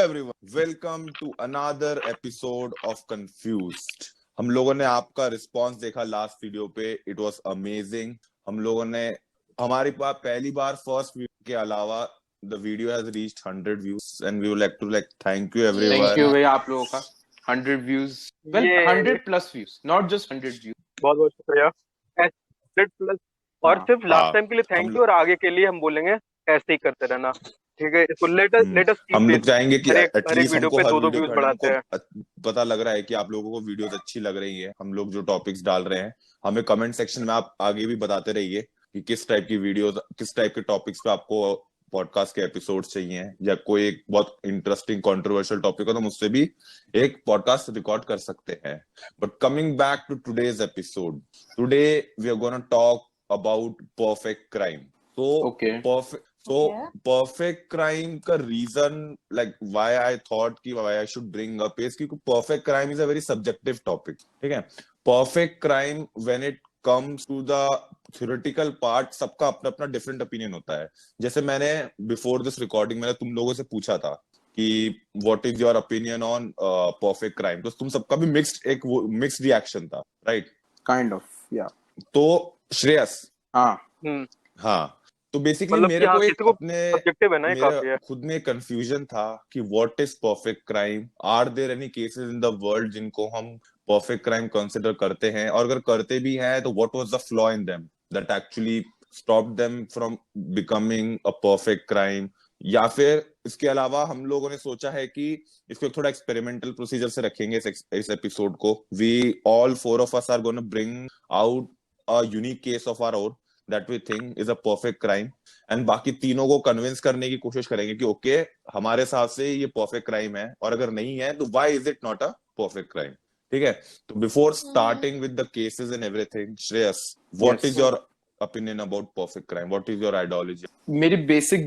Everyone, welcome to another episode of confused. हम लोगों ने आपका रिस्पांस देखा लास्ट वीडियो पे, इट वाज अमेजिंग। हम लोगों ने हमारी बात पहली बार फर्स्ट वीडियो के अलावा the video has reached 100 views and we would like to thank you thank you everyone. भाई आप लोगों का 100 views, well 100 plus views, not just 100 views. बहुत बहुत शुक्रिया। 100 प्लस और हाँ, सिर्फ लास्ट टाइम के लिए हम थैंक यू, और आगे के लिए हम बोलेंगे ऐसे ही करते रहना, ठीक है। इसको लेट अस कीप हम दिस, लोग चाहेंगे कि हर एक एटलीस्ट वीडियो हमको पे हर 2-2 वीडियो व्यूज पे बढ़ाते हैं। हमको पता लग रहा है कि आप लोगों को वीडियोस अच्छी लग रही है। हम लोग जो टॉपिक्स डाल रहे हैं, हमें कमेंट सेक्शन में आप आगे भी बताते रहिए कि किस टाइप की वीडियोस, किस टाइप के टॉपिक्स पे आपको पॉडकास्ट के एपिसोड चाहिए, या कोई एक बहुत इंटरेस्टिंग कंट्रोवर्शियल टॉपिक हो तो मुझसे भी एक पॉडकास्ट रिकॉर्ड कर सकते हैं। But coming back to today's episode, today we are gonna talk about perfect crime. तो परफेक्ट क्राइम का reason, like why I thought कि why I should bring up is क्योंकि perfect crime is a very subjective topic, ठीक है। Perfect crime when it comes to the theoretical part, सबका अपना अपना different opinion होता है। जैसे मैंने बिफोर दिस रिकॉर्डिंग मैंने तुम लोगों से पूछा था कि what is your opinion on perfect crime, तो तुम सबका भी मिक्स्ड रिएक्शन था, राइट? काइंड ऑफ, या। तो श्रेयस, हाँ तो बेसिकली मतलब मेरे को एक किसी को अपने सब्जेक्टिव है ना, ये काफी मेरा है। खुद में कंफ्यूजन था कि what is perfect crime. Are there any cases in the world जिनको हम परफेक्ट क्राइम कंसिडर करते हैं, और अगर करते भी हैं तो what was the flaw in them that actually stop them from becoming a perfect crime? या फिर इसके अलावा हम लोगों ने सोचा है कि इसको थोड़ा एक्सपेरिमेंटल प्रोसीजर से रखेंगे इस एपिसोड को। We all four of us are gonna bring out a unique case of our own that we think is a perfect crime, and बाकी तीनों को कन्विंस करने की कोशिश करेंगे कि ओके हमारे हिसाब से ये परफेक्ट क्राइम है, और अगर नहीं है तो why is it not a perfect crime, ठीक है। तो before starting with the cases and everything, Shreyas, what is your opinion about perfect crime? What is your ideology? मेरी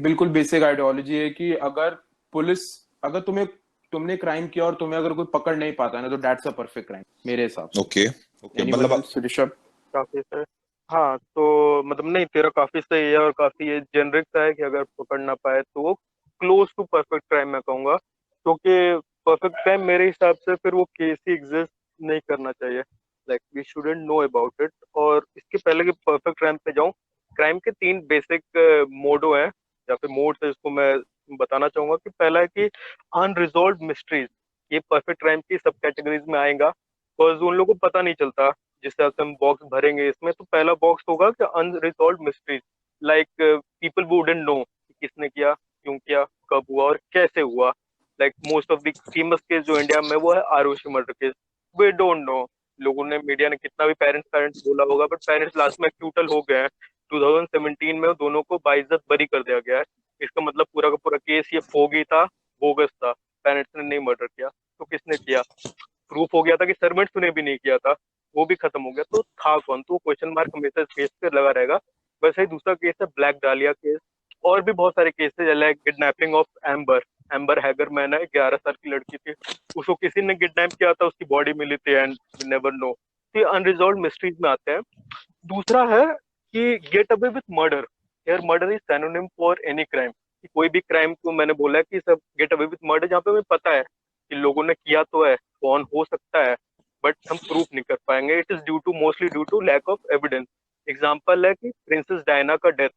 बिल्कुल बेसिक आइडियोलॉजी है कि अगर तुमने क्राइम किया और तुम्हें अगर कोई पकड़ नहीं पाता ना, तो दैट्स अ परफेक्ट क्राइम मेरे हिसाब से। ओके मतलब ऋषभ? काफी सही। हाँ तो मतलब नहीं, तेरा काफी सही है और काफी ये जेनरिक सा है कि अगर पकड़ ना पाए तो वो क्लोज टू परफेक्ट क्राइम मैं कहूंगा, क्योंकि परफेक्ट क्राइम मेरे हिसाब से फिर वो केस ही एग्जिस्ट नहीं करना चाहिए। Like we shouldn't know about it. और इसके पहले कि परफेक्ट क्राइम पे जाऊं, क्राइम के 3 बेसिक मोडो हैं या फिर मोड्स है, इसको मैं बताना चाहूंगा कि पहला है कि अनरिजॉल्व मिस्ट्रीज। ये परफेक्ट क्राइम की सब कैटेगरीज में आएगा, बिकॉज उन लोगों को पता नहीं चलता। जिस तरह से हम बॉक्स भरेंगे इसमें, तो पहला बॉक्स होगा कि unresolved mysteries, like people wouldn't know किसने किया, क्यों किया, कब हुआ और कैसे हुआ। Like most of the famous case जो इंडिया में, वो है Aarushi murder case. We don't know. लोगों ने, मीडिया ने कितना भी पेरेंट्स बोला होगा, बट पेरेंट्स लास्ट में एक्यूटल हो गए हैं। 2017 में दोनों को बाइज्जत बरी कर दिया गया है। इसका मतलब पूरा का पूरा केस ये फोगी था, बोगस था। पेरेंट्स ने नहीं मर्डर किया तो किसने किया? प्रूफ हो गया था कि सर्वेंट्स ने भी नहीं किया था, वो भी खत्म हो गया। तो था कौन? तो क्वेश्चन मार्क हमेशा इस केस पे लगा रहेगा। वैसे ही दूसरा केस है ब्लैक डालिया केस। और भी बहुत सारे cases, like kidnapping of Amber. Amber Hagerman है, 11 साल की लड़की थी, उसको किसी ने किडनैप किया था, उसकी बॉडी मिली थी, एंड वी नेवर नो। ये अनरिजॉल्व मिस्ट्रीज में आते हैं। दूसरा है कि गेट अवे विथ मर्डर। यार murder is synonym for any crime. कोई भी क्राइम को मैंने बोला है कि सब गेट अवे विथ मर्डर, जहाँ पे हमें पता है कि लोगों ने किया तो है, कौन हो सकता है, बट हम प्रूफ नहीं कर पाएंगे। It is mostly due to lack of evidence. Example है कि प्रिंसेस डायना का डेथ,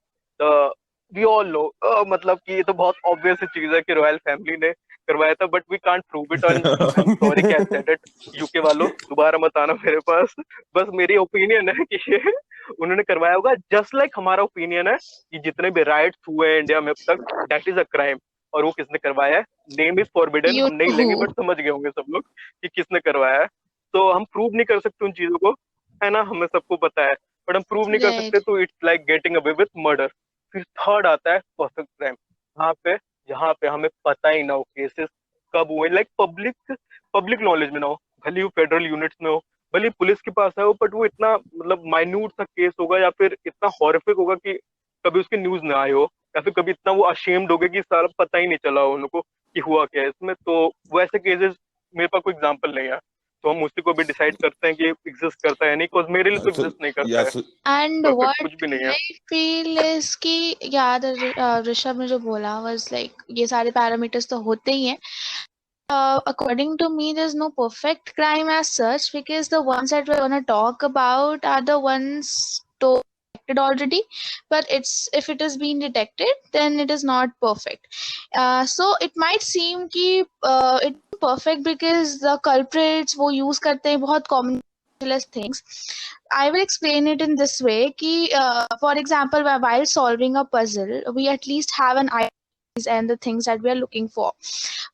वी ऑल नो, मतलब कि ये तो बहुत ऑब्वियस चीज है कि रॉयल फैमिली ने करवाया था, but we can't prove it. I am sorry कि आई सेड इट। यूके वालों दोबारा मत आना मेरे पास। बस मेरी ओपिनियन है कि ये उन्होंने करवाया होगा। जस्ट लाइक हमारा ओपिनियन है कि जितने भी राइट्स हुए हैं इंडिया में अब तक, दैट इज अ क्राइम। और वो किसने करवाया है, नेम इज फॉरबिडन, हम नहीं लेंगे, बट समझ गए होंगे सब लोग कि किसने करवाया है। तो हम प्रूव नहीं कर सकते उन चीजों को, है ना, हमें सबको पता है, बट हम प्रूव नहीं कर सकते। तो it's like getting away with murder. फिर थर्ड आता है परफेक्ट क्राइम, जहाँ पे हमें पता ही ना हो केसेस कब हुए, लाइक पब्लिक नॉलेज में ना हो, भले ही फेडरल यूनिट्स में हो, भले ही पुलिस के पास है हो, बट वो इतना मतलब माइन्यूट सा केस होगा, या फिर इतना हॉरिफिक होगा कि कभी उसकी न्यूज ना आए हो, या फिर कभी इतना वो अशेम्ड हो गए कि सारा पता ही नहीं चला हो उनको कि हुआ क्या है इसमें। तो वैसे केसेस मेरे पास कोई एग्जांपल नहीं है। तो हम उसी को भी डिसाइड करते हैं कि एग्जिस्ट करता है या नहीं, बिकॉज मेरे लिए तो So एग्जिस्ट नहीं करता yeah, है, so And परफेक्ट what कुछ भी नहीं है। I feel is कि याद ऋषभ ने जो बोला was like ये सारे पैरामीटर्स तो होते ही हैं. According to me, there's no perfect crime as such because the ones that we're gonna talk about are the ones detected already. But if it has been detected, then it is not perfect. So it might seem कि it's perfect because the culprits वो use करते हैं बहुत common things. I will explain it in this way कि for example while solving a puzzle, we at least have an idea and the things that we are looking for.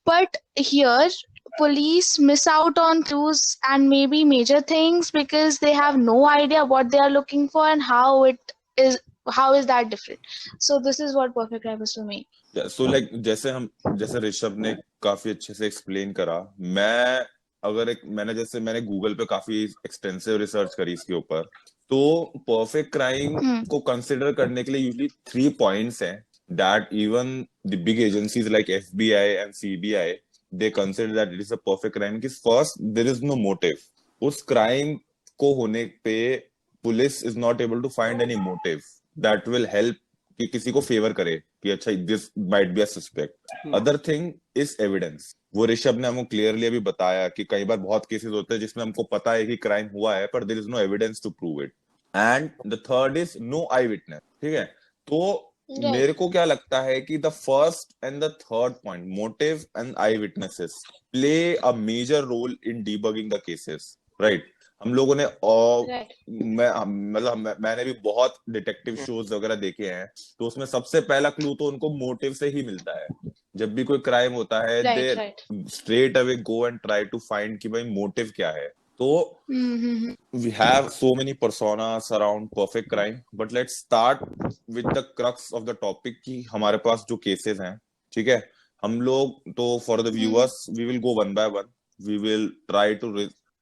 But here, police miss out on clues and maybe major things because they have no idea what they are looking for and how is that different. So this is what perfect crime is for me. yeah, so like जैसे ऋषभ ने काफी अच्छे से explain करा, मैंने Google पे काफी extensive research करी इसके ऊपर, तो परफेक्ट क्राइम को कंसिडर करने के लिए यूजली 3 पॉइंट्स हैं that even the big agencies like FBI and CBI they consider that it is a perfect crime. कि first there is no motive. उस क्राइम को होने पे police is not able to find any motive that will help कि किसी को favour करे कि अच्छा this might be a suspect. Other thing is evidence. वो ऋषभ ने हमको क्लियरली अभी बताया कि कई बार बहुत केसेस होते हैं जिसमें हमको पता है कि क्राइम हुआ है पर there is no evidence to prove it. And the third is no eyewitness. ठीक है, तो मेरे को क्या लगता है कि the first and the third point, motive and eyewitnesses, play a major role in debugging the cases, right? हम लोगों ने मैंने भी बहुत डिटेक्टिव शोज वगैरह देखे हैं, तो उसमें सबसे पहला क्लू तो उनको मोटिव से ही मिलता है. जब भी कोई क्राइम होता है they straight away go and try to find कि भाई मोटिव क्या है. तो we have so many personas around perfect crime, but let's start with the crux of the topic कि हमारे पास जो केसेस हैं, ठीक है, हम लोग तो for the viewers we will go one by one, we will try to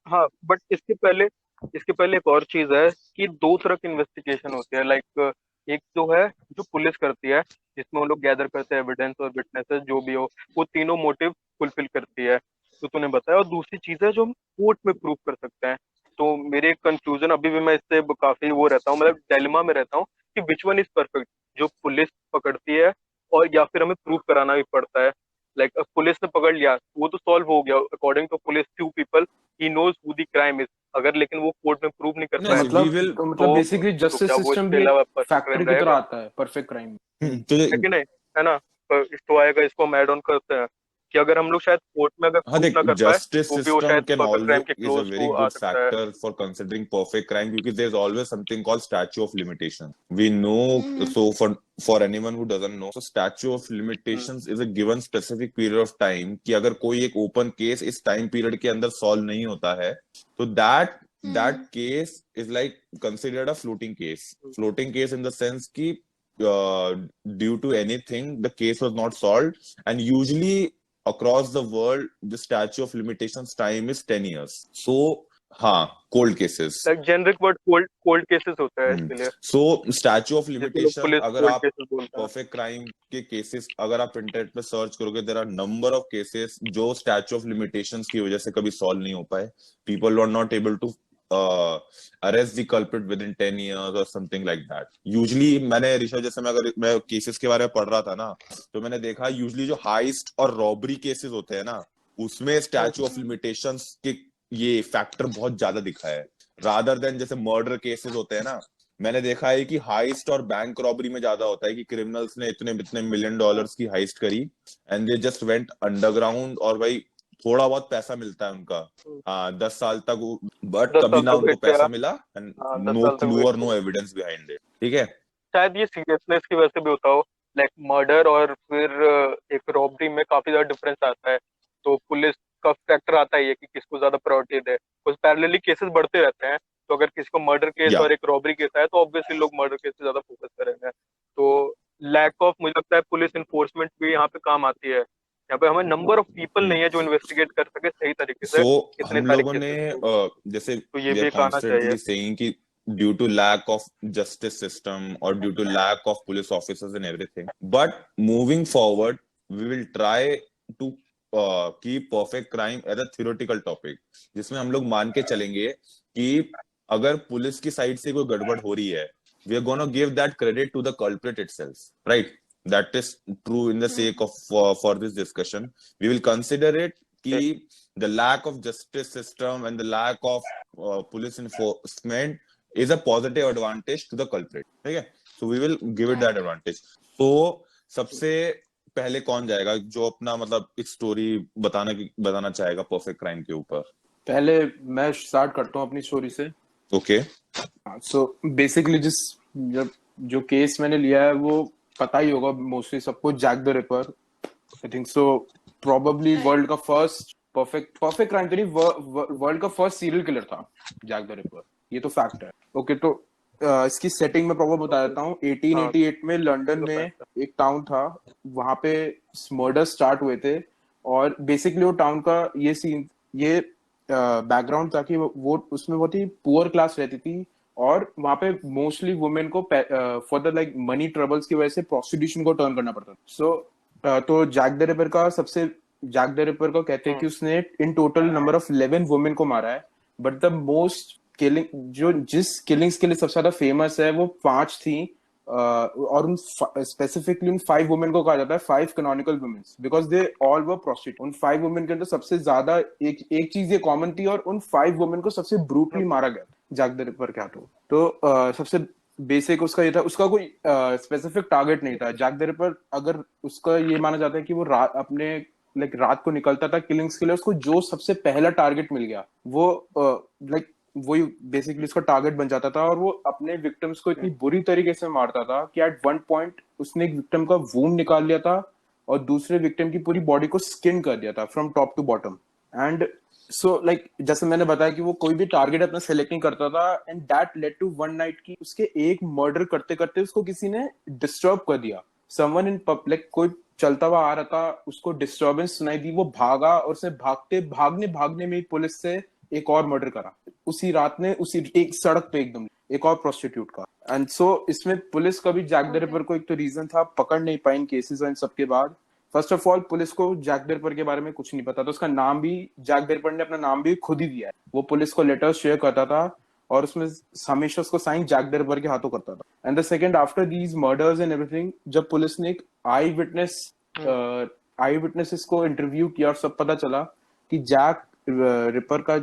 हाँ, बट इसके पहले एक और चीज है कि 2 तरह की इन्वेस्टिगेशन होती है, लाइक एक जो है जो पुलिस करती है जिसमें वो लोग गैदर करते हैं एविडेंस और विटनेसेस जो भी हो, वो तीनों मोटिव फुलफिल करती है, तो तूने बताया. और दूसरी चीज है जो हम कोर्ट में प्रूव कर सकते हैं. तो मेरे कंक्लूजन अभी भी मैं इससे काफी वो रहता हूँ, मतलब डायलेमा में रहता हूँ कि विच वन इज परफेक्ट, जो पुलिस पकड़ती है और या फिर हमें प्रूव कराना भी पड़ता है. लाइक पुलिस ने पकड़ लिया वो तो सॉल्व हो गया, according to police few people he knows who the crime is. अगर लेकिन वो कोर्ट में प्रूव नहीं कर नहीं, पाया मतलब बेसिकली जस्टिस क्या वो सिस्टम इसके भी अलावा perfect फैक्टर crime की तरह रहेगा? आता है परफेक्ट क्राइम. तो है कि नहीं, है ना? इसको आएगा, इसको हम ऐड ऑन करते हैं कि अगर हम लोग शायद कोर्ट में अगर हाँ प्रूव देख, ना कर पाए जस्टिस तो भी वो सिस्टम शायद कैन परफेक्ट क्राइम ऑलवेज के इज अ क्लोज वेरी को आ गुड सकता है. Factor for considering perfect crime क्योंकि there is always something called statue of limitation. We know, so for anyone who doesn't know, so statue of limitations is a given specific period of time कि अगर कोई एक open case इस time period के अंदर solve नहीं होता है तो that case is like considered a floating case in the sense कि due to anything the case was not solved, and usually across the world the statute of limitations time is 10 years. So हाँ, cold cases, like generic word cold cases होता है इसके लिए, so statute of जिसको लोग limitation police अगर cold आप cases बोलते हैं. परफेक्ट क्राइम के केसेस अगर आप इंटरनेट पे सर्च करोगे, there are number of cases जो स्टैच्यू ऑफ लिमिटेशंस की वजह से कभी सॉल्व नहीं हो पाए. People were not able to arrest the culprit within 10 years or something like that. Usually मैंने ऋषभ, जैसे अगर मैं केसेस के बारे में पढ़ रहा था ना, तो मैंने देखा यूजुअली जो हाइस्ट और रॉबरी केसेस होते हैं ना, उसमें स्टैच्यू ऑफ लिमिटेशंस के ये फैक्टर बहुत ज्यादा दिखा है रादर देन जैसे मर्डर केसेस होते हैं ना. मैंने देखा है कि हाइस्ट और बैंक रॉबरी में ज्यादा होता है कि क्रिमिनल्स ने इतने $1 मिलियन की हाइस्ट करी and they just went underground और भाई थोड़ा बहुत पैसा मिलता है उनका 10 साल तक, बट कभी ना उनको पैसा मिला एंड नो क्लू और नो एविडेंस बिहाइंड इट. ठीक है, शायद ये सीरियसनेस की वजह से भी होता हो, लाइक मर्डर और फिर एक रॉबरी में काफी ज्यादा डिफरेंस आता है, तो पुलिस का फैक्टर आता है कि किसको ज्यादा प्रायोरिटी दे. कुछ पैरेलली केसेस बढ़ते रहते हैं, तो अगर किसी को मर्डर केस और एक रॉबरी केस है तो ऑब्वियसली लोग मर्डर केस पे ज्यादा फोकस करेंगे. तो लैक ऑफ, मुझे लगता है पुलिस इन्फोर्समेंट भी यहाँ पे काम आती है. यहाँ पे हमें नंबर ऑफ पीपल नहीं है जो इन्वेस्टिगेट कर सके सही तरीके से इतने हम सारे लोगों ने केसेस को. जैसे तो ये we भी are एक आना चाहिए. constantly saying कि due to lack of justice system or due to lack of police officers and everything, but moving forward we will try to की perfect crime as a theoretical topic, जिसमें हम लोग मान के चलेंगे कि अगर पुलिस की साइड से कोई गड़बड़ हो रही है, we are gonna give that credit to the culprit itself, right? That is true in the sake of for this discussion. We will consider it कि the lack of justice system and the lack of police enforcement is a positive advantage to the culprit. ठीक है? So we will give it that advantage. So सबसे पहले कौन जाएगा जो अपना मतलब एक स्टोरी बताना चाहेगा परफेक्ट क्राइम के ऊपर? पहले मैं स्टार्ट करता हूँ अपनी स्टोरी से। ओके। सो बेसिकली जो केस मैंने लिया है वो पता ही होगा मोस्टली सबको, Jack the Ripper. I think so probably world का फर्स्ट परफेक्ट क्राइम तो नहीं, वर्ल्ड का फर्स्ट सीरियल किलर था जैक द रिपर, ये तो फैक्ट है। ओके, तो इसकी सेटिंग में प्रॉपर बता देता हूँ। 1888 में लंदन में एक टाउन था, वहां पे मर्डर स्टार्ट हुए थे। और बेसिकली वो टाउन का ये बैकग्राउंड था कि वो उसमें बहुत ही पुअर क्लास रहती थी, और वहां पे मोस्टली वुमेन को for the like money troubles की वजह से प्रोस्टिट्यूशन को टर्न करना पड़ता था। तो जैक द रिपर को कहते हैं कि उसने in total number of 11 women को मारा है, बट द मोस्ट किलिंग जिस किलिंग्स के लिए सबसे ज्यादा फेमस है वो 5 थी। और उन स्पेसिफिकली उन 5 वुमेन को कहा जाता है 5 canonical women, because they all were prostitute. उन 5 वुमेन के अंदर सबसे ज्यादा एक चीज ये कॉमन थी, और उन 5 वुमेन को सबसे ब्रूटली मारा गया जैक द रिपर के हाथों। तो सबसे बेसिक उसका ये था, उसका कोई स्पेसिफिक टारगेट नहीं था। जैक द रिपर, अगर उसका ये माना जाता है कि वो अपने रात को निकलता था किलिंग्स के लिए, उसको जो सबसे पहला टारगेट मिल गया वो वही बेसिकली उसका टारगेट बन जाता था। और वो अपने विक्टिम्स को इतनी बुरी तरीके से मारता था कि एट वन पॉइंट उसने एक विक्टिम का वूंड निकाल लिया था, और दूसरे विक्टिम की पूरी बॉडी को स्किन कर दिया था from top to bottom. And so जैसे मैंने बताया कि वो कोई भी टारगेट अपना सेलेक्ट नहीं करता था, and that led to one night की उसके एक मर्डर करते करते उसको किसी ने डिस्टर्ब कर दिया। समवन इन पब्लिक, कोई चलता हुआ आ रहा था, उसको डिस्टर्बेंस सुनाई दी, वो भागा, और उसने भागने में पुलिस से एक और मर्डर करा उसी रात में, उसी एक सड़क पे एकदम, एक और प्रोस्टिट्यूट का। एंड सो इसमें पुलिस का भी जैक द रिपर को एक तो रीजन था, पकड़ नहीं पाई इन केसेस और इन सबके बाद। फर्स्ट ऑफ ऑल पुलिस को जैक द रिपर के बारे में कुछ नहीं पता था। उसका नाम भी जैक द रिपर ने अपना नाम भी खुद ही दिया है। वो पुलिस को लेटर्स शेयर करता था, और उसमें हमेशा उसको साइन जैक द रिपर के हाथों करता था। And the second, after these murders and everything, जब पुलिस ने एक आई विटनेसेस को इंटरव्यू किया और सब पता चला कि जैक द रिपर का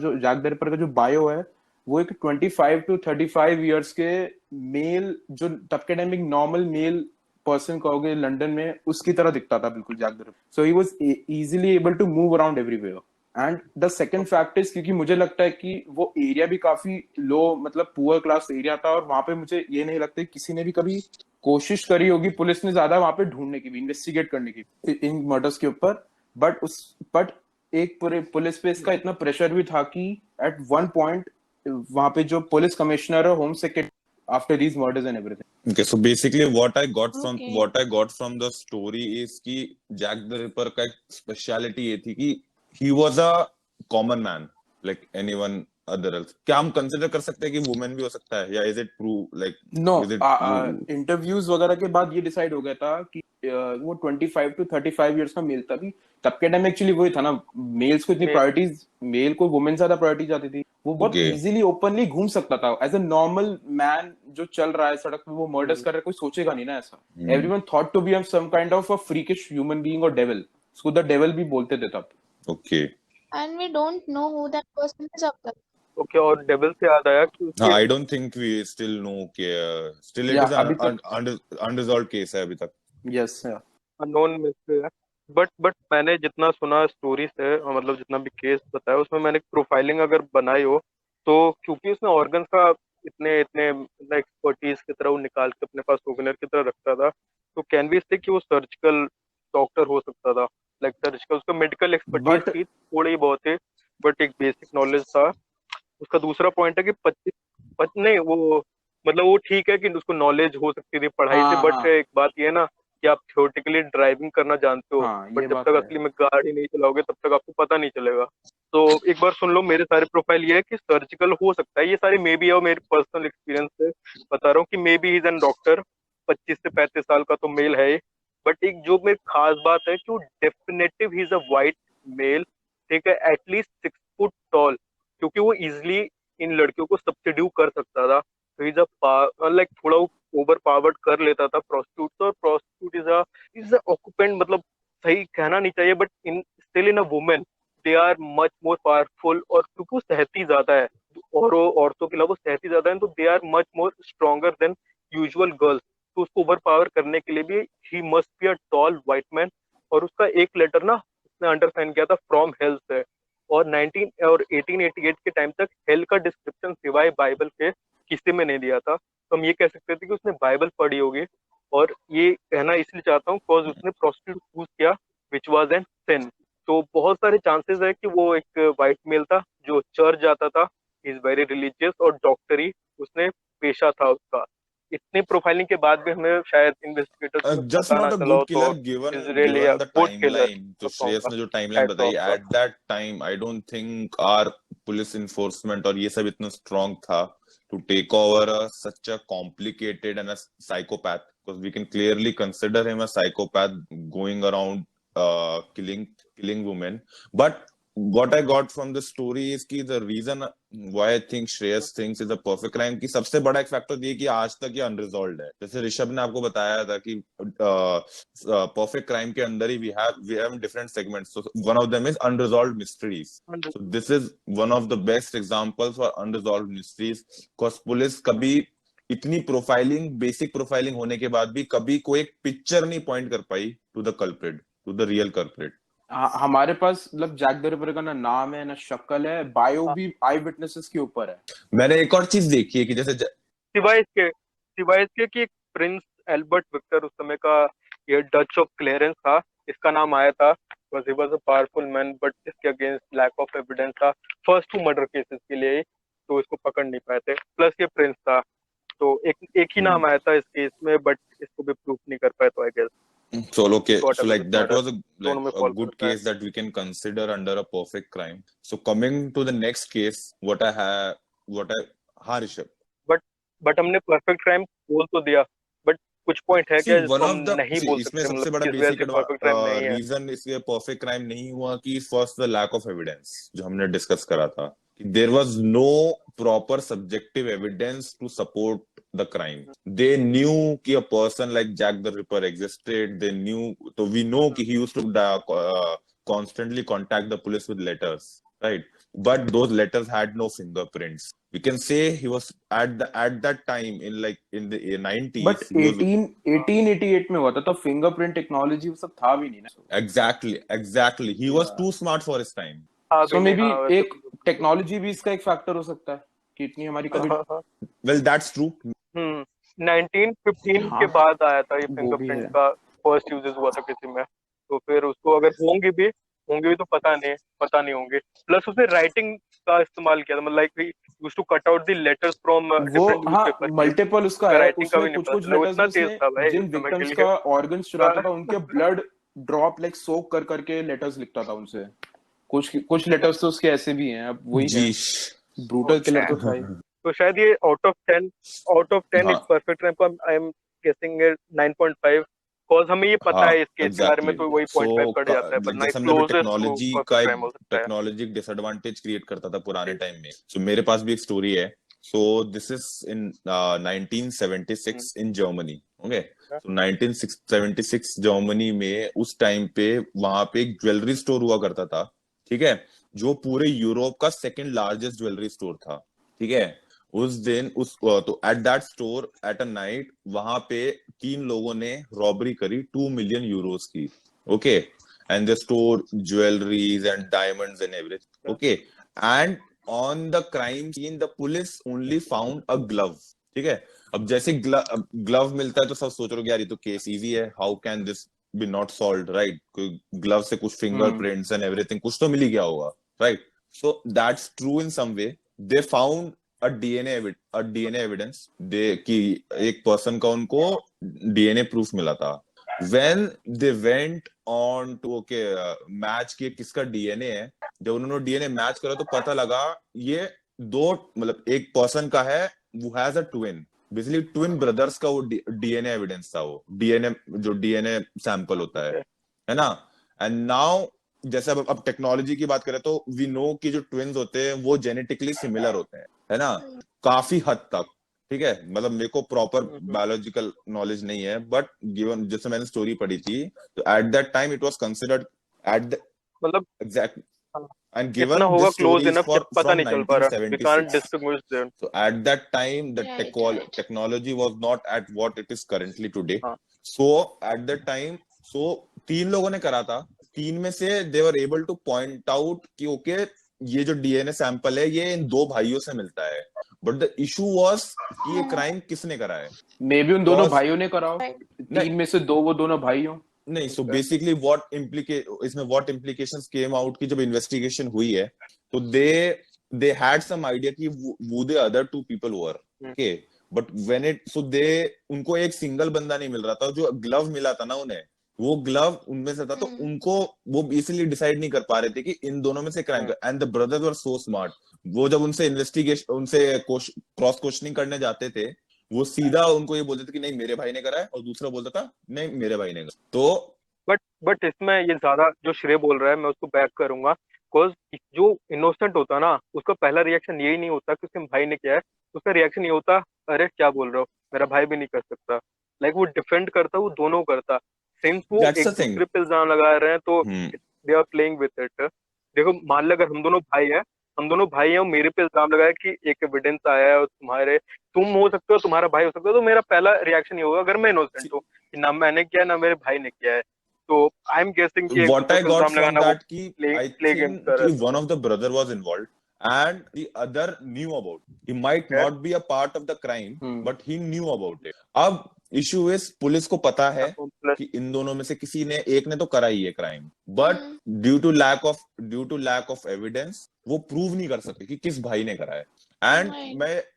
जो बायो है वो एक 25 to 35 इयर्स के मेल, जो तब के टाइम एक नॉर्मल मेल पर्सन कहोगे लंदन में, उसकी तरह दिखता था बिल्कुल Jack the Ripper. So he was easily able to move around everywhere. And the second fact is, क्योंकि मुझे लगता है कि वो एरिया भी काफी लो, मतलब पुअर क्लास एरिया था, और वहां पे मुझे ये नहीं लगता किसी ने भी कभी कोशिश करी होगी पुलिस ने ज्यादा वहां पे ढूंढने की भी, इन्वेस्टिगेट करने की इन मर्डर्स के ऊपर। बट एक पूरे पुलिस पे इसका इतना प्रेशर भी था कि एट वन पॉइंट वहां पे जो पुलिस कमिश्नर है, home secretary, after these murders and everything. Okay, so basically what I got from the story is कि जैक द रिपर का एक स्पेशलिटी ये थी कि he was a common man like anyone other else. क्या हम consider कर सकते हैं कि वुमेन भी हो सकता है, या is it prove like no, interviews वगैरह के बाद ये डिसाइड हो गया था कि वो 25 to 35 इयर्स का मेल था। भी तब के टाइम एक्चुअली वही था ना, मेल्स को इतनी प्रायोरिटीज, मेल को वुमेन ज्यादा प्रायोरिटी जाती थी। वो बहुत इजीली ओपनली घूम सकता था एज अ नॉर्मल मैन, जो चल रहा है सड़क पे, वो मर्डर्स कर रहा है, कोई सोचेगा नहीं ना ऐसा। Everyone thought to be some kind of a freakish human being और डेविल, उसको द डेविल भी बोलते थे तब। Okay, And we don't know who that person is up there. Okay, और डेविल से याद आया कि I don't think we still know कि still it is an unresolved case है अभी तक। यस, अननोन मिस्ट्री है। बट मैंने जितना सुना स्टोरी से, मतलब जितना भी केस बताया, उसमें मैंने प्रोफाइलिंग अगर बनाई हो, तो क्योंकि उसने ऑर्गन्स का इतने एक्सपर्टीज की तरह वो निकाल के अपने पास सोवेनियर की तरह रखता था, तो कैन वी से कि वो सर्जिकल डॉक्टर हो सकता था। लाइक सर्जिकल, उसका मेडिकल एक्सपर्टीज थी थोड़ी बहुत ही, बट एक बेसिक नॉलेज था। उसका दूसरा पॉइंट है कि 25 नहीं, वो मतलब वो ठीक है कि उसको नॉलेज हो सकती थी पढ़ाई से, बट एक बात ये है ना कि आप थियोरेटिकली ड्राइविंग करना जानते हो, बट जब तक असली में गाड़ी नहीं चलाओगे तब तक आपको पता नहीं चलेगा। तो एक बार सुन लो, मेरे सारे प्रोफाइल ये है कि सर्जिकल हो सकता है, ये सारे मे बी है, और मेरे पर्सनल एक्सपीरियंस से बता रहा हूँ कि may be is an doctor, 25 से 35 साल का तो मेल है। बट एक जो मेरी खास बात है कि वो definitive he is a white male, ठीक है, एटलीस्ट 6 फुट टॉल, क्योंकि वो इजिली इन लड़कियों को सब्सिड्यू कर सकता था। तो इज अ लाइक थोड़ा ओवर पावर्ड कर लेता था प्रोस्टिट्यूट, और प्रोस्टिट्यूट इज अ ऑक्यूपेंट, मतलब सही कहना नहीं चाहिए, but in still in a women they are much more powerful, और क्योंकि वो सहती ज्यादा है, और वो औरतों के अलावा वो सहती ज्यादा है, तो they are much more stronger than usual girls. तो उसको ओवर पावर करने के लिए भी he must be a tall white man. और उसका एक लेटर ना उसने अंडर साइन किया था फ्रॉम हेल से, और 1888 के टाइम तक हेल का डिस्क्रिप्शन सिवाय बाइबल के किसी में नहीं दिया था। तो हम ये कह सकते थे कि उसने बाइबल पढ़ी होगी, और ये कहना इसलिए चाहता हूँ बिकॉज उसने प्रोस्टिट्यूट चूज किया विच वाज एन सिन। तो बहुत सारे चांसेस है कि वो एक वाइट मेल था जो चर्च जाता था, इज वेरी रिलीजियस और डॉक्टरी उसने पेशा था उसका। इतनी प्रोफाइलिंग के बाद भी हमें शायद इन्वेस्टिगेटर्स को जस्ट पता ना नॉट अ चला गुड हो, तो killer given is really a given the good killer timeline. तो मैं श्रेयस कहूंगा। ने जो टाइमलाइन हैट्स बताई off. At that time, I don't think are police enforcement और ये सब इतना स्ट्रांग था to take over such a complicated and a psychopath, because we can clearly consider him a psychopath going around killing women. But what I got from the story is कि the reason why I think Shreyas thinks is a perfect crime की सबसे बड़ा एक factor ये कि आज तक ये अनरिजॉल्व्ड है। जैसे ऋषभ ने आपको बताया था कि perfect crime के अंदर ही we have different segments, so one of them is unresolved mysteries. So this is one of the best examples for unresolved mysteries, because police कभी इतनी प्रोफाइलिंग, बेसिक प्रोफाइलिंग होने के बाद भी कभी कोई एक पिक्चर नहीं पॉइंट कर पाई to the culprit, to the real culprit. हमारे पास मतलब जैक द रिपर का ना नाम है ना शक्ल है, बायो भी आई विटनेसेस के ऊपर है। मैंने एक और चीज देखी है कि जैसे सिवाय इसके कि प्रिंस एल्बर्ट विक्टर उस समय का ये डच ऑफ क्लेरेंस था, इसका नाम आया था because he was a powerful man, but इसके अगेंस्ट लैक ऑफ एविडेंस था फर्स्ट 2 मर्डर केसेस के लिए, तो इसको पकड़ नहीं पाए थे। प्लस ये प्रिंस था, तो एक ही नाम आया था इस केस में, बट इसको भी प्रूफ नहीं कर पाए, तो I guess so okay, got so away like with that murder. was दोनों में a फॉल good करता है। case that we can consider under a perfect crime. So coming to the next case, what I हाँ Rishabh, but हमने perfect crime बोल तो दिया, but कुछ पॉइंट है see क्या one जिसको हम of the नहीं see बोल इसमें सकते, मतलब सबसे बड़ा किस वजह बेसिक से परफेक्ट क्राइम नहीं है। रीजन इसलिए परफेक्ट क्राइम नहीं हुआ कि first the lack of evidence जो हमने डिस्कस करा था, there was no proper subjective evidence to support the crime. They knew कि a person like Jack the Ripper existed, they knew, तो वी नो कि he used to constantly contact the police with letters, right? But those letters had no fingerprints. We can say he was at that time in the but 90s he was 1888 में हुआ था, तो fingerprint technology वो सब था भी नहीं ना। exactly he was too smart for his time. हाँ सो भी मे नहीं, बी हाँ वैसे एक टेक्नोलॉजी भी इसका एक फैक्टर हो सकता है कि इतनी हमारी हाँ कभी। हाँ हाँ। Well, that's true. 1915 के हाँ बाद आया था ये वो भी फिंगरप्रिंट है। का फर्स्ट यूजेस हुआ था किसी में, तो फिर उसको अगर होंगी भी तो पता नहीं होंगे। प्लस उसने राइटिंग का इस्तेमाल किया था, मतलब like used to cut out the letters from वो डिफरेंट हाँ न्यूज़पेपर की, मल्टीपल उसका उसका है, राइटिंग का उसने भी नहीं कुछ पता कुछ चला, वो लेटर्स इतना में तेज उसने था भाई उस जिन समय के विक्टिम्स लिए। का ऑर्गन्स चुराता था उनके ब्लड ड्रॉप लाइक सोक कर करके लेटर्स लिखता था उनसे। कुछ कुछ लेटर्स तो उसके ऐसे भी हैं, अब वही है, Jeez. ब्रूटल किलर तो था ही। तो शायद ये आउट ऑफ 10 एक हाँ परफेक्ट रैंक को आई एम गेसिंग 9.5, बिकॉज हमें ये पता हाँ है इस केस के बारे में, एग्जैक्टली। तो वही सो 0.5 कट जाता है, बट नाइस जैसे हमने अभी क्लोजेस्ट टू टेक्नोलॉजी का परफेक्ट एक क्राइम हो सकता है। टेक्नोलॉजी डिसएडवांटेज क्रिएट करता था पुराने टाइम में, सो मेरे पास भी एक स्टोरी है। So this is in 1976 in Germany. Okay, so 1976 Germany में उस टाइम पे वहां पे एक ज्वेलरी स्टोर हुआ करता था, ठीक है, जो पूरे यूरोप का सेकंड लार्जेस्ट ज्वेलरी स्टोर था, ठीक है। उस दिन तो at that store at a night वहां पे 3 लोगों ने रॉबरी करी 2 मिलियन यूरोस की। Okay, and they store jewelleries and diamonds and everything. Okay, and on the crime seen the police only found a glove, ठीक है। अब जैसे ग्लव मिलता है तो सब सोच रहे हो यार ये तो केस इजी है, how can this be not solved, right? Glove से कुछ फिंगरप्रिंट्स एंड एवरीथिंग कुछ तो मिल ही गया होगा, right? So that's true in some way. They found DNA evidence, they कि एक पर्सन का उनको डीएनए प्रूफ मिला था। When they went on to okay match किए किसका डीएनए है, जब उन्होंने डीएनए मैच करा तो पता लगा ये दो, मतलब एक पर्सन का है, वो has a twin, basically twin brothers का वो डीएनए एविडेंस था, वो डीएनए जो डीएनए सैंपल होता है ना। एंड नाउ जैसे अब टेक्नोलॉजी की बात करें तो वी नो कि जो ट्विन्स होते हैं वो जेनेटिकली सिमिलर होते हैं, है ना, काफी हद तक। ठीक है, मतलब मेरे को प्रॉपर बायोलॉजिकल नॉलेज नहीं है, बट गिवन जैसे मैंने स्टोरी पढ़ी थी, तो at that time it was considered at मतलब एग्जैक्ट हाँ, and कितना given होगा this close story is enough for पता from नहीं चल पा रहा, we can't 1976. Distinguish them. So at that time the Right. technology was not at what it is currently today. हाँ So at that time, so तीन लोगों ने करा था, तीन में से they were able to point out कि ओके ये जो डीएनए सैंपल है ये इन दो भाइयों से मिलता है, बट द इशू वाज कि ये क्राइम किसने करा है। मे बी उन दोनों Cause भाइयों ने कराओ, नहीं तीन में से दो वो दोनों भाई हो। नहीं, सो बेसिकली इसमें व्हाट इम्प्लीकेशंस केम आउट की जब इन्वेस्टिगेशन हुई है, तो दे हैड सम आइडिया कि वो the other two people were okay, but when it so they उनको एक सिंगल बंदा नहीं मिल रहा था, जो ग्लव मिला था ना उन्हें, वो ग्लव उनमें से था, तो उनको वो इसीलिए डिसाइड नहीं कर पा रहे थे कि इन दोनों में से क्राइम कर, and the brothers were so smart, वो जब उनसे इन्वेस्टिगेशन उनसे क्रॉस क्वेश्चनिंग करने जाते थे, वो सीधा उनको ये बोलते थे कि नहीं मेरे भाई ने करा है, और दूसरा बोलता था नहीं मेरे भाई ने करा। तो बट इसमें ये ज्यादा जो श्रेय बोल रहा है मैं उसको बैक करूंगा, बिकॉज जो इनोसेंट होता ना उसका पहला रिएक्शन यही नहीं होता कि उसके भाई ने किया है, उसका रिएक्शन ये होता अरे क्या बोल रहे हो, मेरा भाई भी नहीं कर सकता। लाइक वो डिफेंड करता, वो दोनों करता, सिंस वो दैट्स एक द थिंग। दूसरे पे इल्जाम लगा रहे हैं तो they are playing with it. देखो मान लो अगर हम दोनों भाई हैं और मेरे पे इल्जाम लगाया कि एक एविडेंस आया है और तुम्हारे तुम हो सकते हो तुम्हारा भाई हो सकता है, तो मेरा पहला रिएक्शन ये होगा अगर मैं इनोसेंट हूँ कि ना मैंने किया ना मेरे भाई ने किया है, तो आई एम गेसिंग कि एक What दूसरे I पे got इल्जाम from लगाना वो that कि I प्ले गेम्स think कर रहे कि थे। one of the brother was involved and the other knew about it. He might Yeah. not be a part of the crime, but he knew about it. अब issue is police को पता है plus कि इन दोनों में से किसी ने एक ने तो करा ही है crime, but due to lack of evidence वो प्रूव नहीं कर सकते कि किस भाई ने करा है। एंड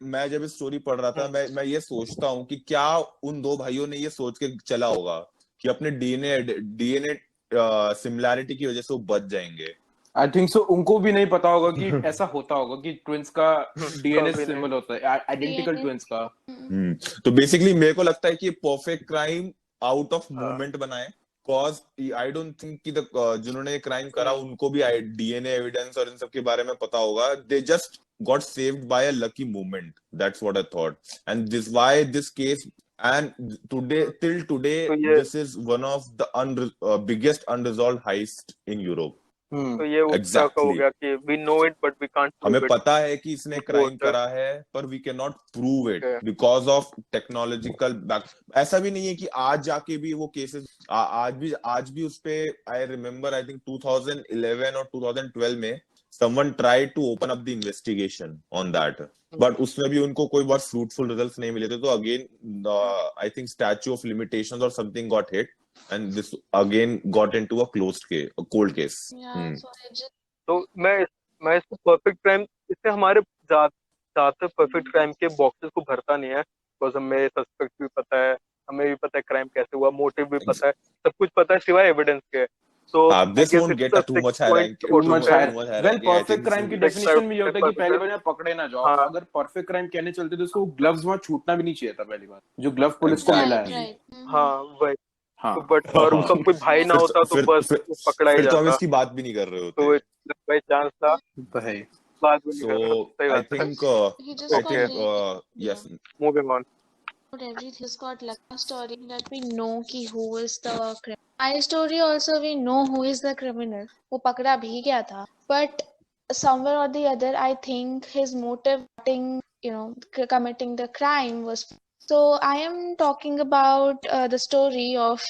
मैं जब इस स्टोरी पढ़ रहा था, मैं ये सोचता हूँ कि क्या उन दो भाइयों ने ये सोच के चला होगा कि अपने डीएनए सिमिलैरिटी की वजह से वो बच जाएंगे। आई थिंक सो उनको भी नहीं पता होगा कि ऐसा होता होगा कि ट्विंस का डीएनए सिमिलर होता है, आइडेंटिकल ट्विंस का। तो बेसिकली मेरे को लगता है कि perfect crime out of movement बनाए, कॉज आई डोंट थिंक कि जिन्होंने क्राइम करा उनको भी डीएनए एविडेंस और इन सब के बारे में पता होगा। They just got saved by a lucky movement, that's what I thought, and this why this case and till today this is one of the biggest unresolved heist in Europe. तो ये उसका हो गया कि we know it but we can't prove हमें it. पता है कि इसने क्राइम करा है पर we cannot prove it because of technological back. ऐसा भी नहीं है कि आज जाके भी वो केसेस आज भी उस पे I remember I think 2011 और 2012 में someone tried to open up the investigation on that, but उसमें भी उनको कोई बहुत fruitful results नहीं मिले थे। तो again I think statute of limitations or something got hit and this again got into a cold case. तो मैं इसको परफेक्ट क्राइम, इससे हमारे ज्यादातर परफेक्ट क्राइम के बॉक्सेस को भरता नहीं है, बिकॉज हमें सस्पेक्ट भी पता है, हमें भी पता है क्राइम कैसे हुआ, मोटिव भी पता है, सब कुछ पता है सिवाय एविडेंस के। So this won't get a too much high rank. Well, perfect crime की definition में ये होता है कि पहले बार पकड़े ना जाओ। अगर perfect crime कहने चलते तो उसको ग्लव्स वहाँ छूटना भी नहीं चाहिए था पहली बार, जो ग्लव पुलिस को मिला है। हाँ वही, बट और उसका कोई भाई ना होता तो बस पकड़ा ही जाता। फिर तो हम इसकी बात भी नहीं कर रहे होते। तो बाय चांस था तो है बात भी नहीं कर रहे। So I think yes, moving on. Everything has got like a story that we know कि who is the criminal. My story also we know who is the criminal. वो पकड़ा भी गया था, but somewhere or the other I think his motive committing the crime was. So I am talking about the story of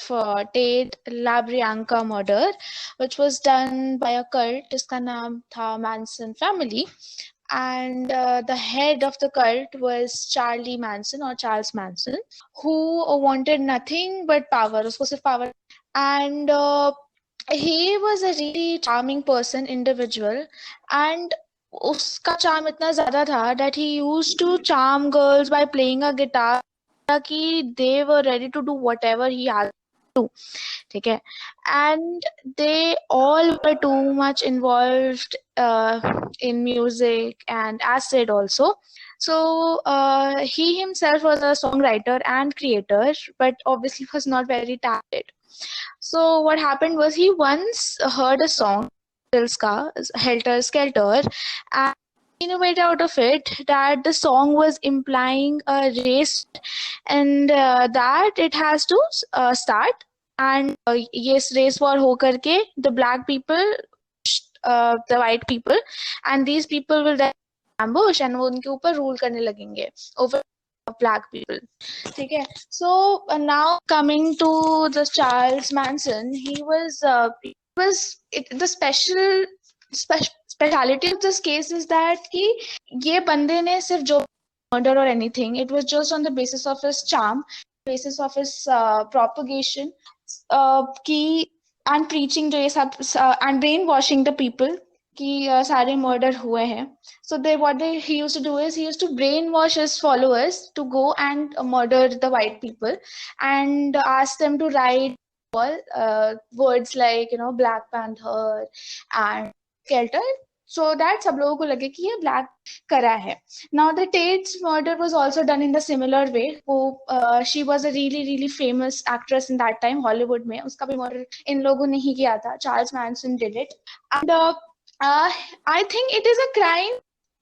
Tate LaBianca murder, which was done by a cult जिसका नाम था Manson family. And the head of the cult was Charlie Manson or Charles Manson, who wanted nothing but power. उसको सिर्फ power. And he was a really charming person, individual, and उसका charm इतना ज़्यादा था that he used to charm girls by playing a guitar कि they were ready to do whatever he had to. ठीक है, and they all were too much involved in music and acid also. So he himself was a songwriter and creator, but obviously was not very talented. So what happened was he once heard a song, Helter Skelter, and he made out of it that the song was implying a race, and that it has to start, and yes, race war ho karke the black people, the white people, and these people will then ambush and वो उनके ऊपर rule करने लगेंगे over black people. ठीक है. So now coming to the Charles Manson, the speciality of this case is that कि ये बंदे ने सिर्फ जो murder or anything, it was just on the basis of his charm, basis of his propagation, कि and preaching जो ये सब and brainwashing the people कि सारे murder हुए हैं. So he used to do is he used to brainwash his followers to go and murder the white people and ask them to write words like Black Panther and Skelter, so that सब लोगों को लगे कि ये black करा है. Now the Tate's murder was also done in the similar way. She was a really famous actress in that time Hollywood में. उसका भी murder इन लोगों ने ही किया था. Charles Manson did it, and I think it is a crime.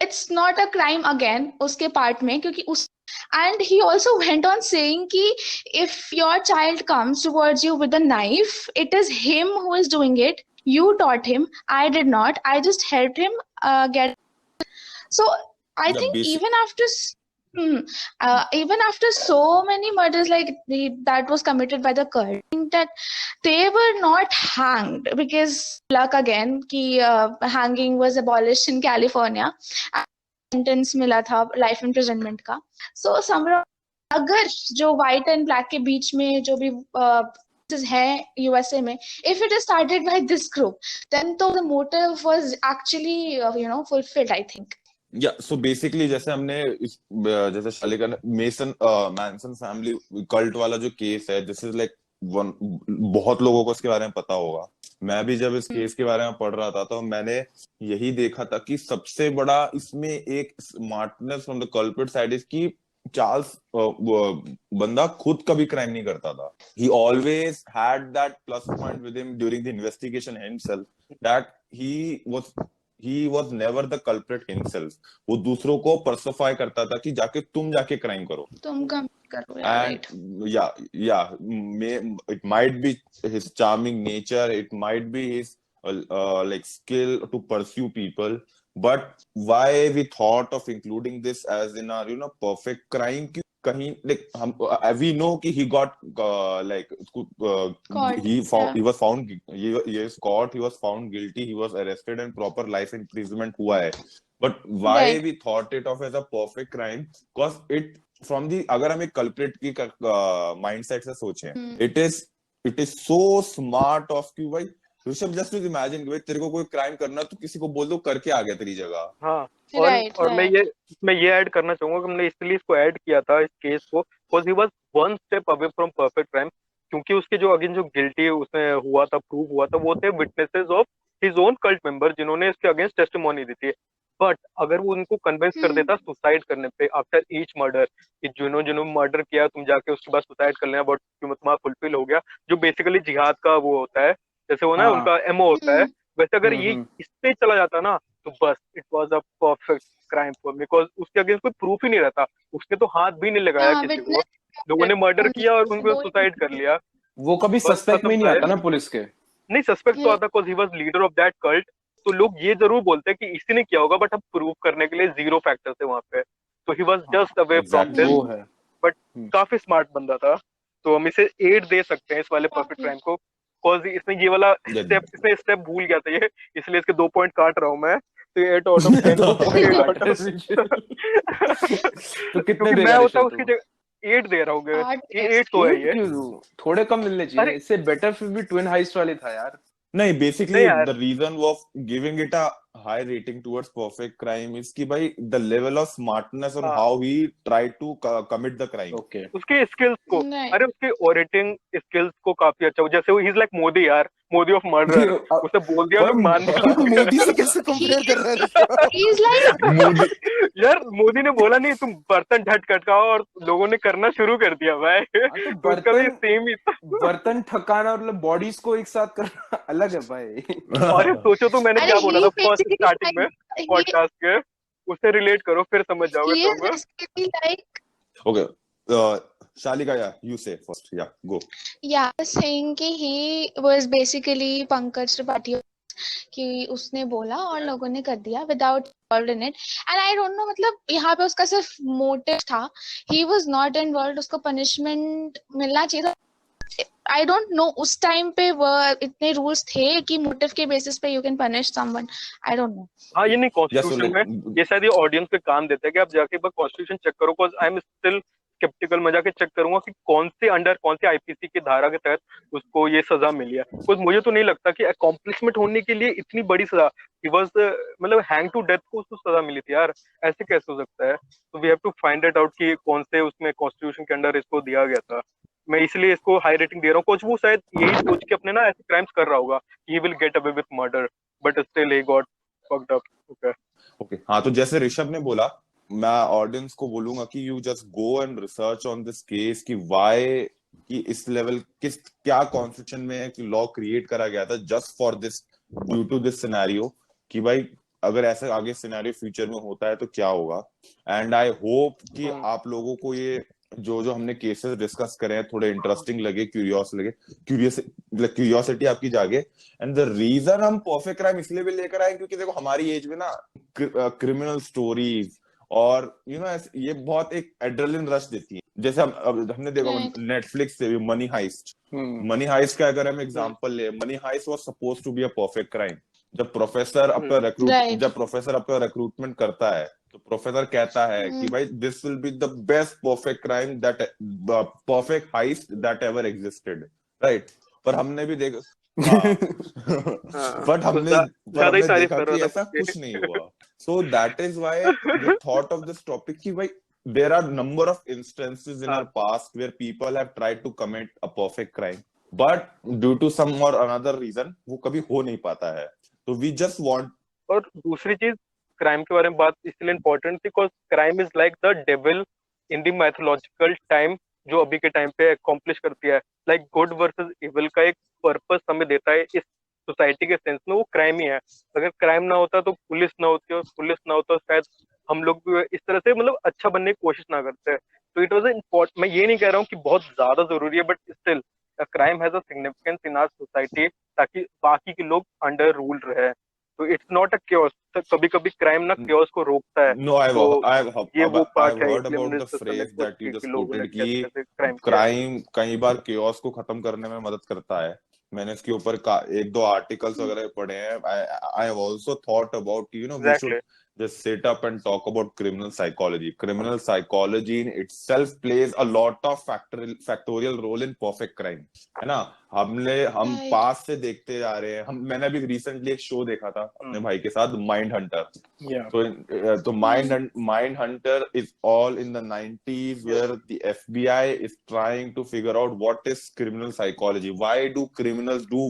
It's not a crime again उसके part में, क्योंकि and he also went on saying कि if your child comes towards you with a knife, it is him who is doing it. You taught him. I did not. I just helped him get. So I think even after so many murders like that was committed by the cult, I think that they were not hanged because luck again कि hanging was abolished in California. Sentence मिला था life imprisonment का. So somehow अगर जो white and black के बीच में जो भी है USA में, if it is started by this group, then तो the motive was actually fulfilled, I think. Yeah, so basically जैसे शालिका ने मैनसन फैमिली कल्ट वाला जो केस है, दिस इज लाइक बहुत लोगों को इसके बारे में पता होगा. मैं भी जब इस केस के बारे में पढ़ रहा था तो मैंने यही देखा था कि सबसे बड़ा इसमें एक smartness from the culprit side is कि चार्ल्स बंदा खुद कभी क्राइम नहीं करता था. ही always had that plus point with him during the investigation himself, that he was never the culprit himself. वो दूसरों को पर्सोफाई करता था कि तुम जाके क्राइम करो, तुम कम करो. And it might be his charming nature, it might be his like skill to pursue people, but why we thought of including this as in our perfect crime? कहीं like we know कि he got he was found guilty, he was arrested and proper life imprisonment हुआ है. But why we thought it of as a perfect crime? Because it from the अगर हम एक culprit की mindset से सोचें, it is so smart of कि भाई ऋषभ, जस्ट इमेजिन कि भाई तेरे को कोई क्राइम करना तो किसी को बोल दो, करके आ गया तेरी जगह. हाँ, और मैं ये ऐड करना चाहूंगा कि हमने इसलिए इसको ऐड किया था इस केस को, because he was one step away from perfect crime. क्योंकि उसके जो अगेंस्ट जो गिल्टी उसने हुआ था, प्रूव हुआ था, वो थे witnesses of his own cult member जिन्होंने इसके अगेंस्ट टेस्टिमोनी दी थी. बट अगर वो उनको कन्विंस कर देता सुसाइड करने पे आफ्टर ईच मर्डर कि जिन्होंने मर्डर किया तुम जाके उसके बाद सुसाइड कर लेना, बट तुम्हारा फुलफिल हो गया, जो बेसिकली जिहाद का वो होता है, जैसे वो ना उनका एमओ होता है, वैसे अगर ये इस पे चला जाता ना तो बस it was a perfect crime for, because उसके अगेंस्ट कोई प्रूफ ही नहीं रहता. उसने तो हाथ भी नहीं लगाया किसी को, लोगों ने मर्डर किया और उनको सुसाइड कर लिया. वो कभी सस्पेक्ट में नहीं आता ना पुलिस के. नहीं, सस्पेक्ट तो आता because he was leader of that cult. तो लोग ये जरूर बोलते हैं कि इसी ने किया होगा, बट हम प्रूव करने के लिए जीरो फैक्टर्स है वहां पे. तो he was just away from this, but काफी स्मार्ट बंदा था. तो हम इसे 8 दे सकते हैं इस वाले परफेक्ट क्राइम को, बिकॉज इसने ये वाला स्टेप भूल गया था ये, इसलिए इसके 2 पॉइंट काट रहा हूँ मैं. तो 8 आउट ऑफ 10 तो कितने मैं होता उसकी जगह 8 दे रहा हूँ. ये 8 तो है, ये थोड़े कम मिलने चाहिए. इससे बेटर फिर भी ट्विन हाइस्ट वाली था यार. नहीं, basically the reason of giving it a high rating towards Perfect Crime is कि भाई the level of smartness on हाँ how he tried to commit the crime. Okay. उसके स्किल्स को, Right. अरे उसके ऑडिटिंग स्किल्स को काफी अच्छा, जैसे वो इज लाइक मोदी यार, मोदी ऑफ मर्डर, उसे बोल दिया लोग मान भाई दिया। मोदी से कैसे कंपेयर कर रहा है ऋषभ? He's like, मोदी यार मोदी ने बोला नहीं तुम बर्तन ढट खटकाओ और लोगों ने करना शुरू कर दिया भाई। हाँ तो तो उसका भी बर्तन सेम ही था। बर्तन ठकाना और मतलब बॉडीज को एक साथ करना अलग है भाई। और सोचो तो मैंने अरे क्या बोला था he फर्स्ट basically स्टार्टिंग में like, पॉडकास्ट के, उससे रिलेट करो फिर समझ जाओगे he is तुम। basically like, Okay, Shalika, yeah, you say first. Yeah, go. yeah, saying कि he was basically Pankaj Tripathi कि उसने बोला और लोगों ने कर दिया without involved in it, and I don't know, मतलब यहाँ पे उसका सिर्फ मोटिव था, he was not involved, उसको punishment मिलना चाहिए था। I don't know उस टाइम पे वो इतने रूल्स थे कि मोटिव के बेसिस पे you can punish someone, I don't know. हाँ ये नहीं Yeah, so कॉन्स्टिट्यूशन like, में, ये शायद ये ऑडियंस पे काम देता है कि आप जाके एक बार कॉन्स्टिट्यूशन चेक करो, because I am still sceptical. मैं जाके चेक करूंगा कि कौन से अंडर कौन से आईपीसी की धारा के तहत उसको ये सजा मिली है, बिकॉज मुझे तो नहीं लगता कि अकॉम्प्लिशमेंट होने के लिए इतनी बड़ी सजा, ही वाज मतलब हैंग टू डेथ को उसको सजा मिली थी यार, ऐसे कैसे हो सकता है? तो we have to find it out कि कौन से उसमें कॉन्स्टिट्यूशन के अंडर इसको दिया गया था। मैं इसलिए इसको हाई रेटिंग दे रहा हूँ, कुछ वो शायद यही सोच के अपने ना ऐसे क्राइम्स कर रहा होगा he will get away with murder, but still he got fucked up. Okay okay, हाँ तो जैसे ऋषभ ने बोला, मैं ऑडियंस को बोलूंगा कि you just go and research on this case कि व्हाई, कि इस लेवल किस क्या कॉन्स्टिट्यूशन में है कि लॉ क्रिएट करा गया था just for this, due to this scenario, कि भाई अगर ऐसा आगे सिनेरियो फ्यूचर में होता है तो क्या होगा। एंड आई होप कि आप लोगों को ये जो जो हमने केसेस डिस्कस करे हैं थोड़े इंटरेस्टिंग लगे, क्यूरियोसिटी आपकी जागे। एंड द रीजन हम परफेक्ट क्राइम इसलिए भी लेकर आए क्योंकि देखो हमारी एज में ना क्रिमिनल स्टोरीज और ये बहुत एक एड्रेनलिन रश देती है। जैसे हमने देखा Right. नेटफ्लिक्स से भी मनी हाइस्ट, मनी हाइस्ट का अगर हम एग्जांपल ले, money heist was supposed to be a perfect crime. जब प्रोफेसर अपना रिक्रूटमेंट करता है तो प्रोफेसर कहता है कि भाई this will be the best perfect crime that perfect heist that ever existed, right. पर हमने भी देखा बट हमने देखा कि ऐसा कुछ नहीं हुआ। So that is why the thought of this topic कि भाई there are number of instances in our past where people have tried to commit a perfect crime, but due to some or another reason वो कभी हो नहीं पाता है। तो we just want, और दूसरी चीज क्राइम के बारे में बात इसलिए इम्पोर्टेंट थी because crime is like the devil in the mythological time, जो अभी के टाइम पे अकॉम्प्लिश करती है। लाइक गुड वर्सेस इविल का एक पर्पस हमें देता है इस सोसाइटी के सेंस में, वो क्राइम ही है। अगर क्राइम ना होता तो पुलिस ना होती, और पुलिस ना होता शायद हम लोग भी इस तरह से मतलब अच्छा बनने की कोशिश ना करते। तो इट वाज इम्पोर्टेंट। मैं ये नहीं कह रहा हूँ कि बहुत ज्यादा जरूरी है, but still crime has a significance in our society, ताकि बाकी के लोग अंडर रूल रहे। तो इट्स नॉट अ क्योस, कभी कभी क्राइम ना क्योस को रोकता है। no, ये वो पार्ट है heard about the phrase that you just quoted कि क्राइम क्राइम कई बार chaos को खत्म करने में मदद करता है। मैंने इसके ऊपर एक दो आर्टिकल्स वगैरह पढ़े हैं। I have also thought about we should just sit up and talk about criminal psychology. Criminal psychology in itself plays a lot of factorial role in perfect crime, है ना। हम पास से देखते जा रहे हैं। मैंने अभी रिसेंटली एक शो देखा था अपने भाई के साथ, माइंड हंटर। तो mind Hunter is all in the 90s where the FBI is trying to figure out what is criminal psychology, why do criminals do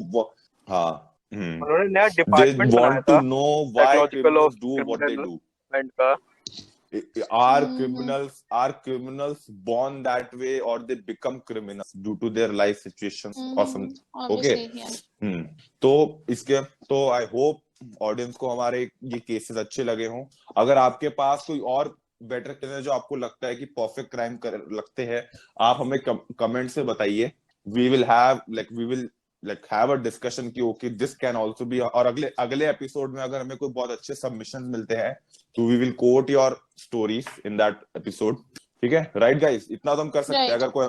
हाँ उन्होंने नया they डिपार्टमेंट बनाया want to था, know why psychological criminals of do what they do. criminal का। Are criminals born that way or they become criminals due to their life situations or something? Okay. तो I hope audience को हमारे ये cases अच्छे लगे हों। अगर आपके पास कोई और बेटर केसेस जो आपको लगता है कि परफेक्ट क्राइम लगते हैं, आप हमें कमेंट से बताइए। we will have a discussion कि okay this can also be, और अगले एपिसोड में अगर हमें कोई बहुत अच्छे सबमिशंस मिलते हैं तो we will quote your stories in that episode, ठीक है? राइट गाइस, इतना तो हम कर सकते हैं। अगर कोई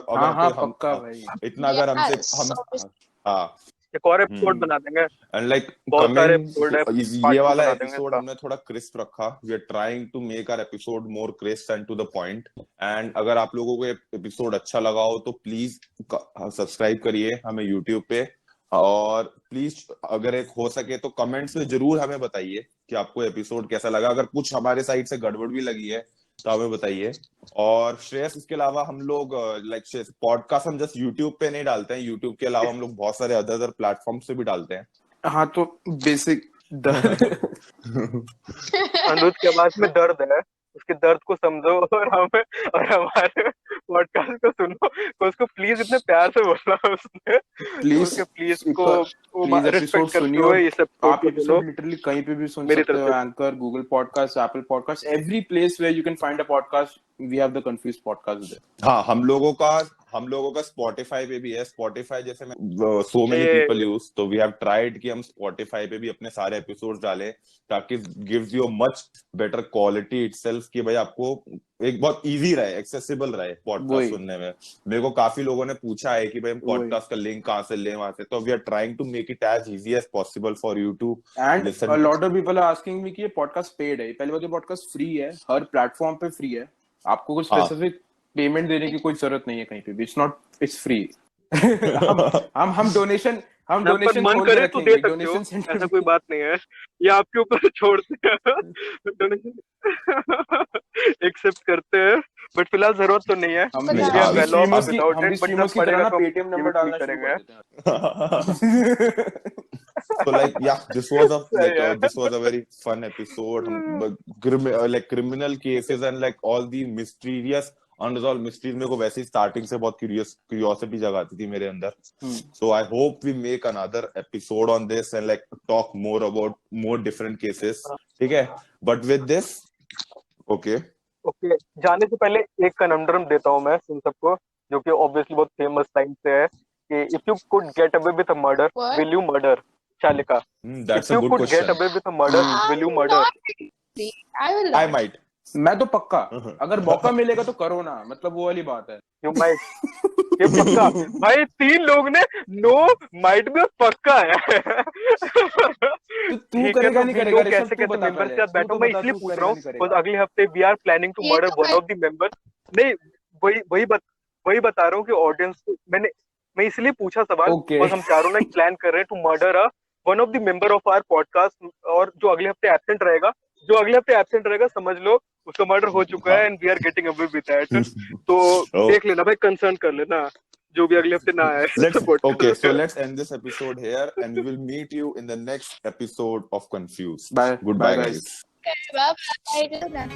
इतना अगर हमसे हाँ एक और एपिसोड बना देंगे। एंड लाइक बहुत सारे एपिसोड है, ये वाला एपिसोड हमने थोड़ा क्रिस्प रखा। We are trying to make our episode more crisp and to the point. And अगर आप लोगों को ये एपिसोड अच्छा लगा हो तो प्लीज सब्सक्राइब करिए हमें यूट्यूब पे, और प्लीज अगर एक हो सके तो कमेंट्स में जरूर हमें बताइए कि आपको एपिसोड कैसा लगा। अगर कुछ हमारे साइड से गड़बड़ भी लगी है तो हमें बताइए। और श्रेयस, इसके अलावा हम लोग लाइक पॉडकास्ट हम जस्ट यूट्यूब पे नहीं डालते हैं, यूट्यूब के अलावा हम लोग बहुत सारे अदर प्लेटफॉर्म पे भी डालते हैं। हाँ, तो बेसिक अनुज के आवाज में दर्द है, उसके दर्द को समझो और हमारे पॉडकास्ट को सुनो। तो उसको प्लीज इतने प्यार से बोलना उसने, प्लीज उसके प्लीज एक को प्लीज एपिसोड रिस्पेक्ट करते सुनिए। हुए इस आप एपिसोड को सुनो एपिसोड लिटरली कहीं पे भी सुन मेरी सकते हो, तरफ से। Anchor, Google podcast, Apple podcast, every place where you can find a podcast, we have the Confused podcast there. हाँ, हम लोगों का स्पॉटिफाई पे भी है। स्पॉटिफाई जैसे सो मेनी ये पीपल यूज, तो वी हैव ट्राइड कि हम स्पॉटिफाई पे भी अपने सारे एपिसोड्स डालें, ताकि gives you much better quality itself, कि भाई आपको एक बहुत इजी रहे, एक्सेसिबल रहे पॉडकास्ट वही सुनने में। मेरे को काफी लोगों ने पूछा है कि भाई हम वही पॉडकास्ट का लिंक कहाँ से लें, वहां से। तो we are trying to make it as easy as possible for you to and listen. A lot of people are asking me कि ये पॉडकास्ट पेड है। पहली बात, ये पॉडकास्ट फ्री है, हर प्लेटफॉर्म पे फ्री है, आपको कुछ हाँ। स्पेसिफिक पेमेंट देने की कोई जरूरत नहीं है कहीं पे भी। It's free. हम डोनेशन पर मन खोल के करे तो दे रखेंगे, सकते हो, डोनेशन सेंटर। ऐसा कोई बात नहीं है, ये आपके ऊपर छोड़ते हैं। डोनेशन एक्सेप्ट करते हैं, बट फिलहाल जरूरत तो नहीं है। हम पता भी नहीं, है। हाँ, हम भी अभी- स्ट्रीमर्स की without हम भी it, but स्ट्रीमर्स जब की तरह पड़ेगा ना तो हम पेटीएम नंबर यूज नहीं डालना शुरू करेंगे। कर देते हैं। So like yeah, this was a सही है। this was a very fun episode. Like criminal cases and like all the mysterious unresolved mysteries, मेरे को वैसे ही स्टार्टिंग से बहुत क्यूरियोसिटी जगाती थी मेरे अंदर। So I hope we make another episode on this and like talk more about more different cases. ठीक है? But with this, okay. Okay, जाने से पहले एक कनंड्रम देता हूँ मैं इन सबको, जो कि ऑब्वियसली बहुत फेमस लाइन से है कि if you could get away with a murder, What? Will you murder? शालिका, That's if a you good could get question. Away with a murder, will you I'm murder? not ready. I will I not. might. मैं तो पक्का, अगर मौका मिलेगा तो करो ना, मतलब वो वाली बात है। यू माइट, ये पक्का। भाई 3 लोग ने नो माइट में पक्का है। तो तू ठीक है, करेगा तो नहीं वी करेगा लोग ऋषभ? कैसे तू कैसे बता मेंबर पहले, के साथ तू बैठो, तो मैं बता, इसलिए तू पूछ करेगा रहा हूँ नहीं बिकॉज करेगा? अगले हफ्ते वी आर प्लानिंग टू ये मर्डर तो वन मैं ऑफ द मेंबर। नहीं, वही बता रहा हूँ कि ऑडियंस को मैं इसलिए पूछा सवाल ओके बिकॉज हम चारों ना एक प्लान कर रहे हैं to murder one of the member of our podcast, और जो अगले हफ्ते एब्सेंट रहेगा समझ लो उसका मर्डर हो चुका है and we are getting away with that. तो Oh. देख लेना भाई, कंसर्न कर लेना जो भी अगले हफ्ते ना आए। Okay, so let's end this episode here and we will meet you in the next episode of Confused. Bye Goodbye, bye guys. Guys. Bye bye. Till then.